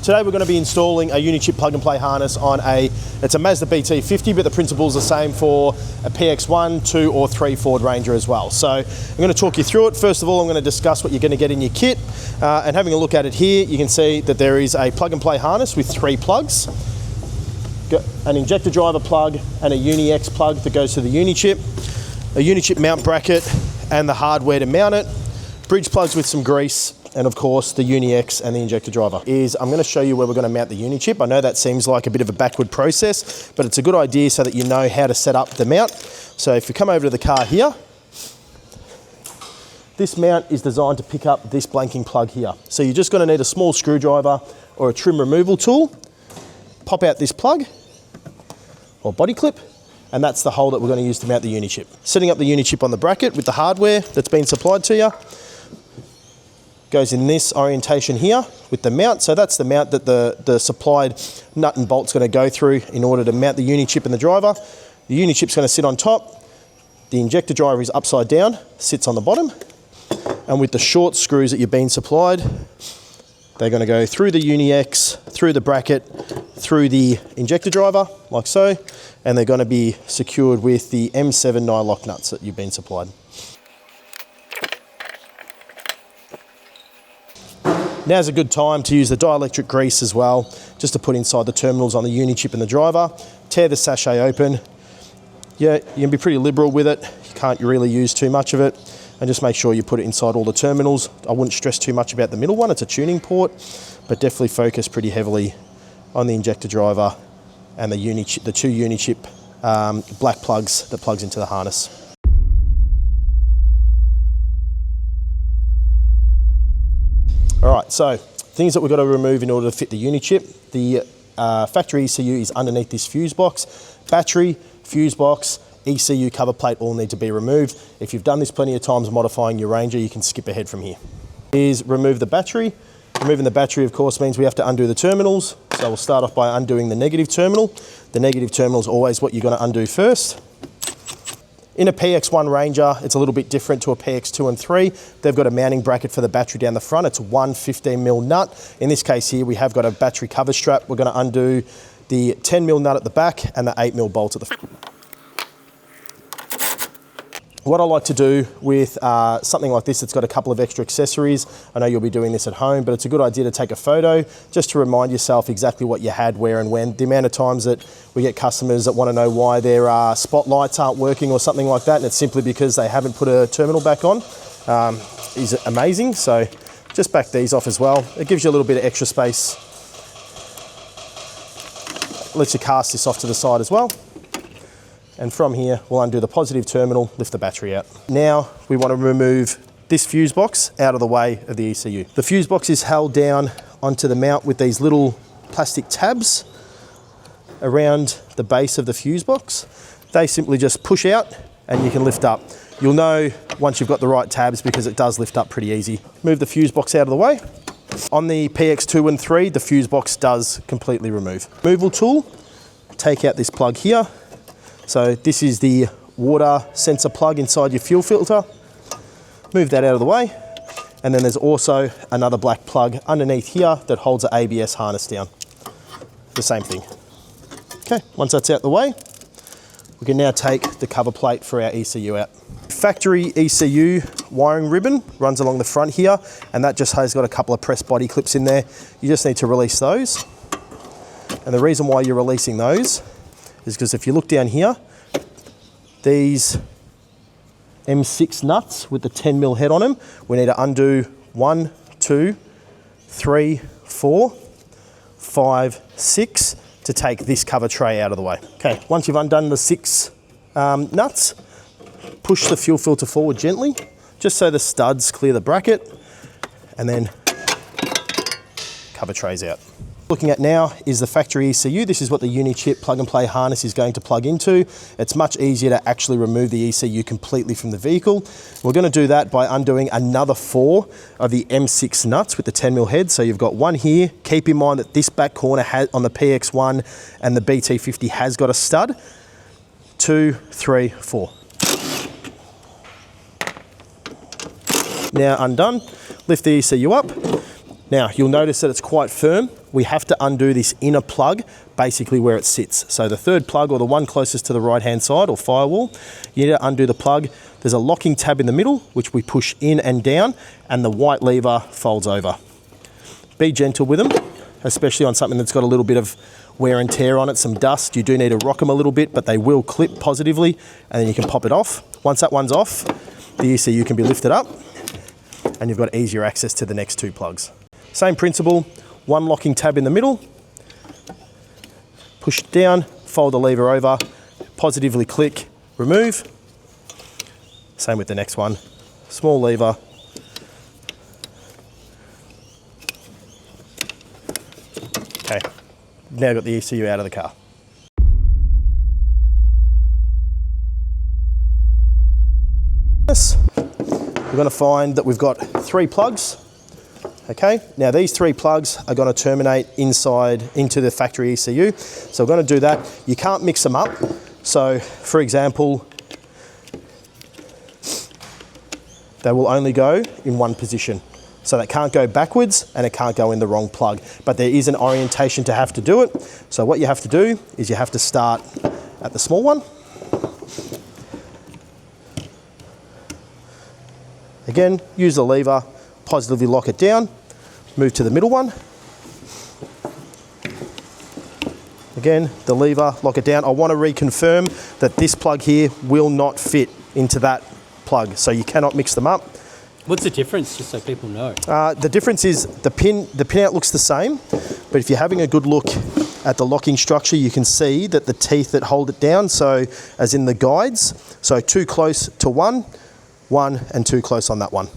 Today we're going to be installing a Unichip plug and play harness on it's a Mazda BT50, but the principle is the same for a PX1, 2 or 3 Ford Ranger as well. So I'm going to talk you through it. First of all, I'm going to discuss what you're going to get in your kit. And having a look at it here, you can see that there is a plug and play harness with 3 plugs. Got an injector driver plug and a Uni-X plug that goes to the Unichip, a Unichip mount bracket and the hardware to mount it, bridge plugs with some grease, and of course the Uni-X and the injector driver. I'm going to show you where we're going to mount the Unichip. I know that seems like a bit of a backward process, but it's a good idea so that you know how to set up the mount. So if you come over to the car here, this mount is designed to pick up this blanking plug here. So you're just going to need a small screwdriver or a trim removal tool, pop out this plug or body clip, and that's the hole that we're going to use to mount the Unichip. Setting up the Unichip on the bracket with the hardware that's been supplied to you. Goes in this orientation here with the mount. So that's the mount that the supplied nut and bolt's going to go through in order to mount the Unichip and the driver. The Unichip's going to sit on top. The injector driver is upside down, sits on the bottom. And with the short screws that you've been supplied, they're going to go through the Uni-X, through the bracket, through the injector driver, like so. And they're going to be secured with the M7 nylock nuts that you've been supplied. Now's a good time to use the dielectric grease as well, just to put inside the terminals on the Unichip and the driver. Tear the sachet open. Yeah, you can be pretty liberal with it. You can't really use too much of it. And just make sure you put it inside all the terminals. I wouldn't stress too much about the middle one. It's a tuning port, but definitely focus pretty heavily on the injector driver and the Unichip, the 2 Unichip black plugs that plugs into the harness. All right, so things that we've got to remove in order to fit the Unichip. The factory ECU is underneath this fuse box. Battery, fuse box, ECU cover plate all need to be removed. If you've done this plenty of times modifying your Ranger, you can skip ahead from here. Is remove the battery. Removing the battery, of course, means we have to undo the terminals. So we'll start off by undoing the negative terminal. The negative terminal is always what you're going to undo first. In a PX1 Ranger, it's a little bit different to a PX2 and 3. They've got a mounting bracket for the battery down the front. It's one 15mm nut. In this case here, we have got a battery cover strap. We're going to undo the 10mm nut at the back and the 8mm bolt at the front. What I like to do with something like this that's got a couple of extra accessories, I know you'll be doing this at home, but it's a good idea to take a photo just to remind yourself exactly what you had, where and when. The amount of times that we get customers that want to know why their spotlights aren't working or something like that, and it's simply because they haven't put a terminal back on, is amazing. So just back these off as well. It gives you a little bit of extra space. Lets you cast this off to the side as well. And from here, we'll undo the positive terminal, lift the battery out. Now, we want to remove this fuse box out of the way of the ECU. The fuse box is held down onto the mount with these little plastic tabs around the base of the fuse box. They simply just push out and you can lift up. You'll know once you've got the right tabs because it does lift up pretty easy. Move the fuse box out of the way. On the PX2 and 3, the fuse box does completely remove. Removal tool, take out this plug here. So this is the water sensor plug inside your fuel filter. Move that out of the way. And then there's also another black plug underneath here that holds the ABS harness down. The same thing. Okay, once that's out the way, we can now take the cover plate for our ECU out. Factory ECU wiring ribbon runs along the front here, and that just has got a couple of pressed body clips in there. You just need to release those. And the reason why you're releasing those is because if you look down here, these M6 nuts with the 10mm head on them, we need to undo 1, 2, 3, 4, 5, 6 to take this cover tray out of the way. Okay, once you've undone the 6 nuts, push the fuel filter forward gently, just so the studs clear the bracket, and then cover trays out. Looking at now is the factory ECU. This is what the Unichip plug and play harness is going to plug into. It's much easier to actually remove the ECU completely from the vehicle. We're going to do that by undoing another 4 of the M6 nuts with the 10mm head. So you've got one here. Keep in mind that this back corner has, on the PX1 and the BT50 has got a stud. 2, 3, 4. Now undone, lift the ECU up. Now you'll notice that it's quite firm we have to undo this inner plug, basically where it sits. So the third plug, or the one closest to the right-hand side or firewall, you need to undo the plug. There's a locking tab in the middle, which we push in and down, and the white lever folds over. Be gentle with them, especially on something that's got a little bit of wear and tear on it, some dust. You do need to rock them a little bit, but they will clip positively, and then you can pop it off. Once that one's off, the ECU can be lifted up, and you've got easier access to the next two plugs. Same principle, one locking tab in the middle, push it down, fold the lever over, positively click, remove. Same with the next one, small lever, okay, now got the ECU out of the car. We're going to find that we've got 3 plugs. Okay, now these 3 plugs are going to terminate inside into the factory ECU. So we're going to do that. You can't mix them up. So for example, they will only go in one position. So they can't go backwards and it can't go in the wrong plug. But there is an orientation to have to do it. So what you have to do is you have to start at the small one. Again, use the lever, positively lock it down, move to the middle one. Again, the lever, lock it down. I want to reconfirm that this plug here will not fit into that plug, so you cannot mix them up. What's the difference, just so people know? The difference is the pinout looks the same, but if you're having a good look at the locking structure, you can see that the teeth that hold it down, so as in the guides, so too close to one, and too close on that one.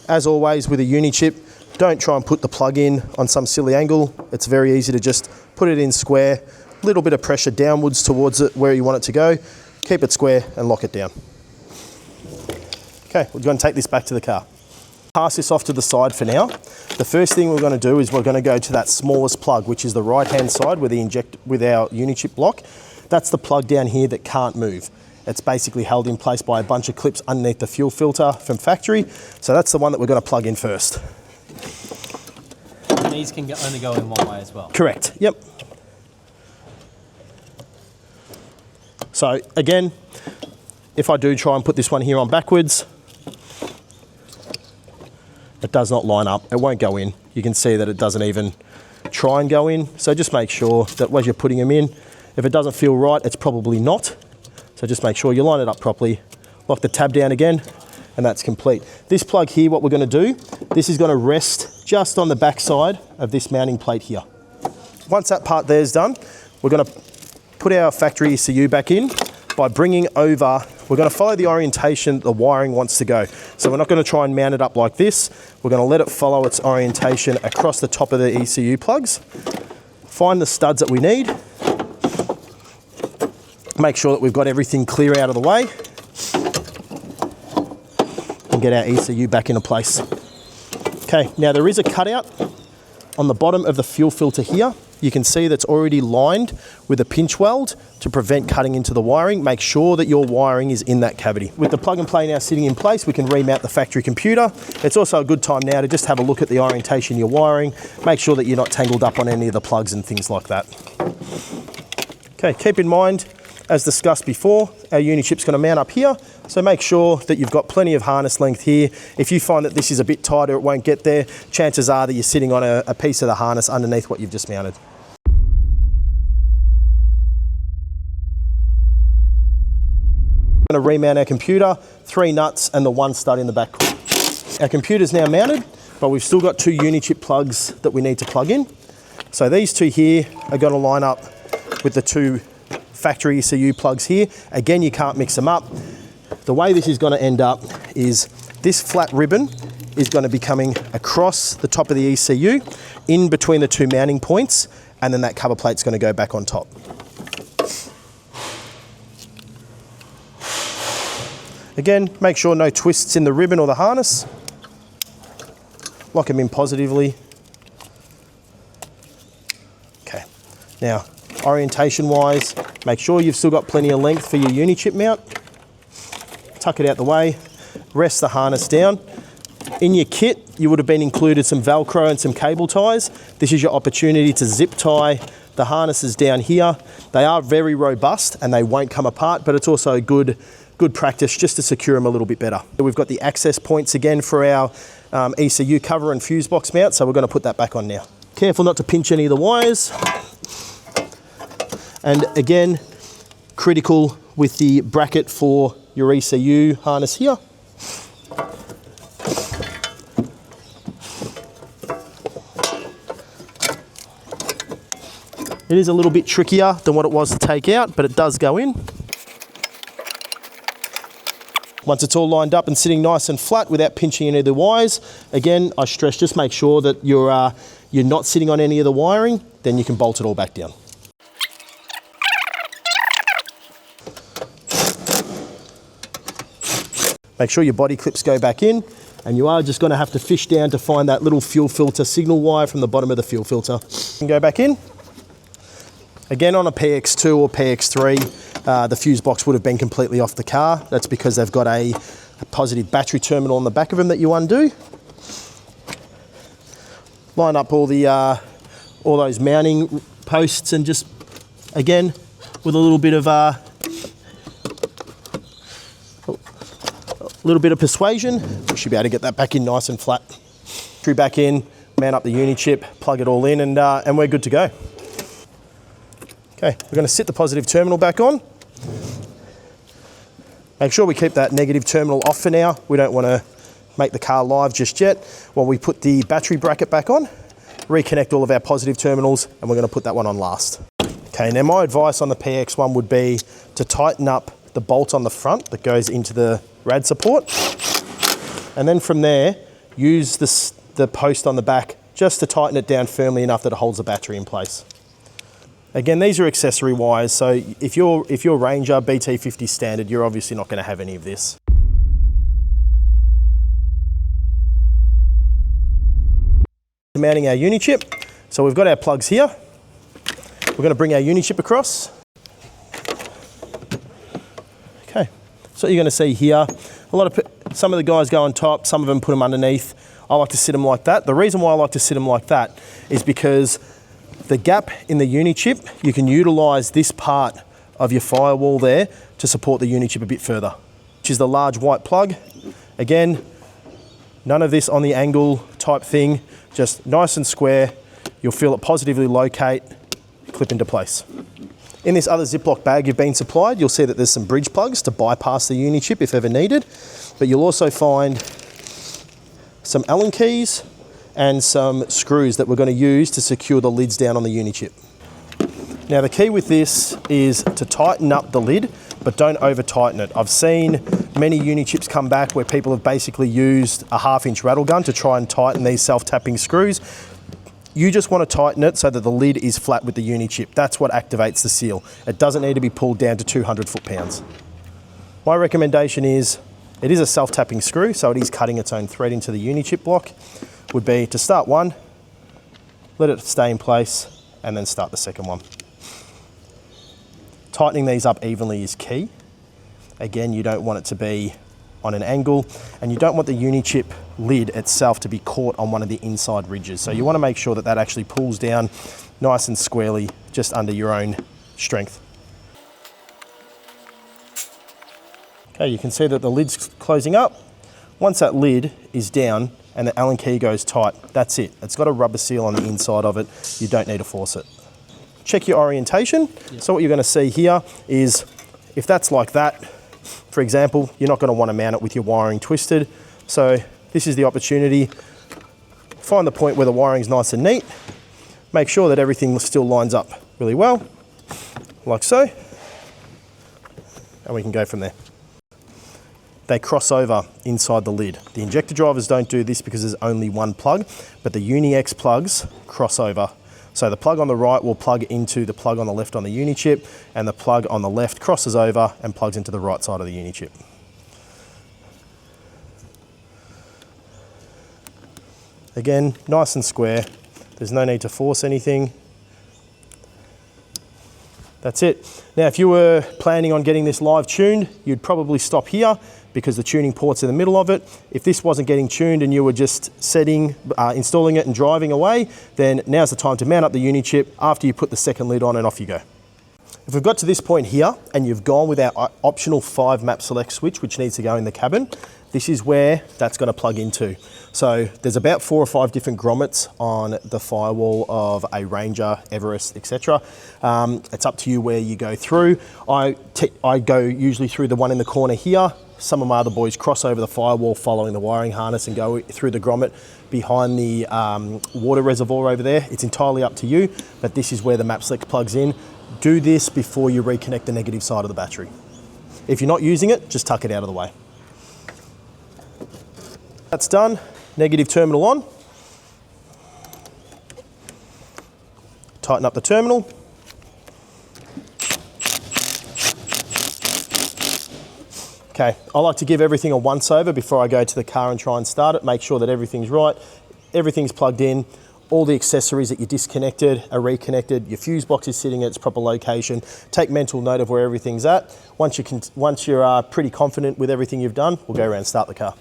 As always with a Unichip, don't try and put the plug in on some silly angle. It's very easy to just put it in square, little bit of pressure downwards towards it where you want it to go, keep it square and lock it down. Okay, we're going to take this back to the car. Pass this off to the side for now. The first thing we're going to do is we're going to go to that smallest plug, which is the right-hand side with our Unichip block. That's the plug down here that can't move. It's basically held in place by a bunch of clips underneath the fuel filter from factory. So that's the one that we're going to plug in first. And these can only go in one way as well? Correct, yep. So again, if I do try and put this one here on backwards, it does not line up, it won't go in. You can see that it doesn't even try and go in. So just make sure that as you're putting them in, if it doesn't feel right, it's probably not. So just make sure you line it up properly, lock the tab down again, and that's complete. This plug here, what we're going to do, this is going to rest just on the back side of this mounting plate here. Once that part there is done, we're going to put our factory ECU back in by bringing over, we're going to follow the orientation the wiring wants to go. So we're not going to try and mount it up like this. We're going to let it follow its orientation across the top of the ECU plugs. Find the studs that we need. Make sure that we've got everything clear out of the way. And get our ECU back into place. Okay, now there is a cutout on the bottom of the fuel filter here. You can see that's already lined with a pinch weld to prevent cutting into the wiring. Make sure that your wiring is in that cavity. With the plug and play now sitting in place, we can remount the factory computer. It's also a good time now to just have a look at the orientation you're wiring. Make sure that you're not tangled up on any of the plugs and things like that. Okay, keep in mind, as discussed before, our Unichip's going to mount up here, so make sure that you've got plenty of harness length here. If you find that this is a bit tighter, it won't get there, chances are that you're sitting on a piece of the harness underneath what you've just mounted. We're going to remount our computer, 3 nuts and the 1 stud in the back. Our computer's now mounted, but we've still got 2 Unichip plugs that we need to plug in. So these 2 here are going to line up with the 2 factory ECU plugs here. Again, you can't mix them up. The way this is going to end up is this flat ribbon is going to be coming across the top of the ECU, in between the 2 mounting points, and then that cover plate's going to go back on top. Again, make sure no twists in the ribbon or the harness. Lock them in positively. Okay, now orientation wise, make sure you've still got plenty of length for your Unichip mount. tuck it out the way, rest the harness down. In your kit, you would have been included some Velcro and some cable ties. This is your opportunity to zip tie the harnesses down here. They are very robust and they won't come apart, but it's also good practice just to secure them a little bit better. We've got the access points again for our ECU cover and fuse box mount, so we're going to put that back on now. Careful not to pinch any of the wires. And again, critical with the bracket for your ECU harness here. It is a little bit trickier than what it was to take out, but it does go in. Once it's all lined up and sitting nice and flat without pinching any of the wires, again, I stress just make sure that you're not sitting on any of the wiring, then you can bolt it all back down. Make sure your body clips go back in, and you are just going to have to fish down to find that little fuel filter signal wire from the bottom of the fuel filter. And go back in. Again, on a PX2 or PX3, the fuse box would have been completely off the car. That's because they've got a positive battery terminal on the back of them that you undo. Line up all those mounting posts, and just, again, with a little bit of persuasion, we should be able to get that back in nice and flat. Screw back in, mount up the Unichip, plug it all in, and we're good to go. Okay, we're going to sit the positive terminal back on. Make sure we keep that negative terminal off for now. We don't want to make the car live just yet. While we put the battery bracket back on, reconnect all of our positive terminals, and we're going to put that one on last. Okay, now my advice on the PX1 would be to tighten up the bolt on the front that goes into the rad support. And then from there, use the post on the back just to tighten it down firmly enough that it holds the battery in place. Again, these are accessory wires, so if you're Ranger BT50 standard, you're obviously not going to have any of this. Mounting our Unichip. So we've got our plugs here. We're going to bring our Unichip across. Okay, so you're going to see here, some of the guys go on top, some of them put them underneath. I like to sit them like that. The reason why I like to sit them like that is because the gap in the Unichip, you can utilise this part of your firewall there to support the Unichip a bit further, which is the large white plug. Again, none of this on the angle type thing, just nice and square. You'll feel it positively locate, clip into place. In this other Ziploc bag you've been supplied, you'll see that there's some bridge plugs to bypass the Unichip if ever needed, but you'll also find some Allen keys and some screws that we're going to use to secure the lids down on the Unichip. Now the key with this is to tighten up the lid, but don't over tighten it. I've seen many Unichips come back where people have basically used a 1/2 inch rattle gun to try and tighten these self-tapping screws. You just want to tighten it so that the lid is flat with the Unichip. That's what activates the seal. It doesn't need to be pulled down to 200 foot-pounds. My recommendation is, it is a self-tapping screw, so it is cutting its own thread into the Unichip block, would be to start one, let it stay in place, and then start the second one. Tightening these up evenly is key. Again, you don't want it to be on an angle, and you don't want the Unichip lid itself to be caught on one of the inside ridges. So you want to make sure that that actually pulls down nice and squarely just under your own strength. Okay, you can see that the lid's closing up. Once that lid is down and the Allen key goes tight, that's it. It's got a rubber seal on the inside of it. You don't need to force it. Check your orientation. Yep. So what you're going to see here is, if that's like that, for example, you're not going to want to mount it with your wiring twisted. So this is the opportunity. Find the point where the wiring's nice and neat. Make sure that everything still lines up really well, like so. And we can go from there. They cross over inside the lid. The injector drivers don't do this because there's only one plug, but the Uni-X plugs cross over. So the plug on the right will plug into the plug on the left on the Unichip, and the plug on the left crosses over and plugs into the right side of the Unichip. Again, nice and square. There's no need to force anything. That's it. Now, if you were planning on getting this live tuned, you'd probably stop here because the tuning port's in the middle of it. If this wasn't getting tuned and you were just installing it and driving away, then now's the time to mount up the Unichip after you put the second lid on and off you go. If we've got to this point here and you've gone with our optional 5 map select switch, which needs to go in the cabin, this is where that's going to plug into. So there's about 4 or 5 different grommets on the firewall of a Ranger, Everest, etc. It's up to you where you go through. I go usually through the one in the corner here. Some of my other boys cross over the firewall following the wiring harness and go through the grommet behind the water reservoir over there. It's entirely up to you, but this is where the map select plugs in. Do this before you reconnect the negative side of the battery. If you're not using it, just tuck it out of the way. That's done. Negative terminal on. Tighten up the terminal. Okay, I like to give everything a once over before I go to the car and try and start it. Make sure that everything's right, everything's plugged in. All the accessories that you disconnected are reconnected. Your fuse box is sitting at its proper location. Take mental note of where everything's at. Once you're pretty confident with everything you've done, we'll go around and start the car.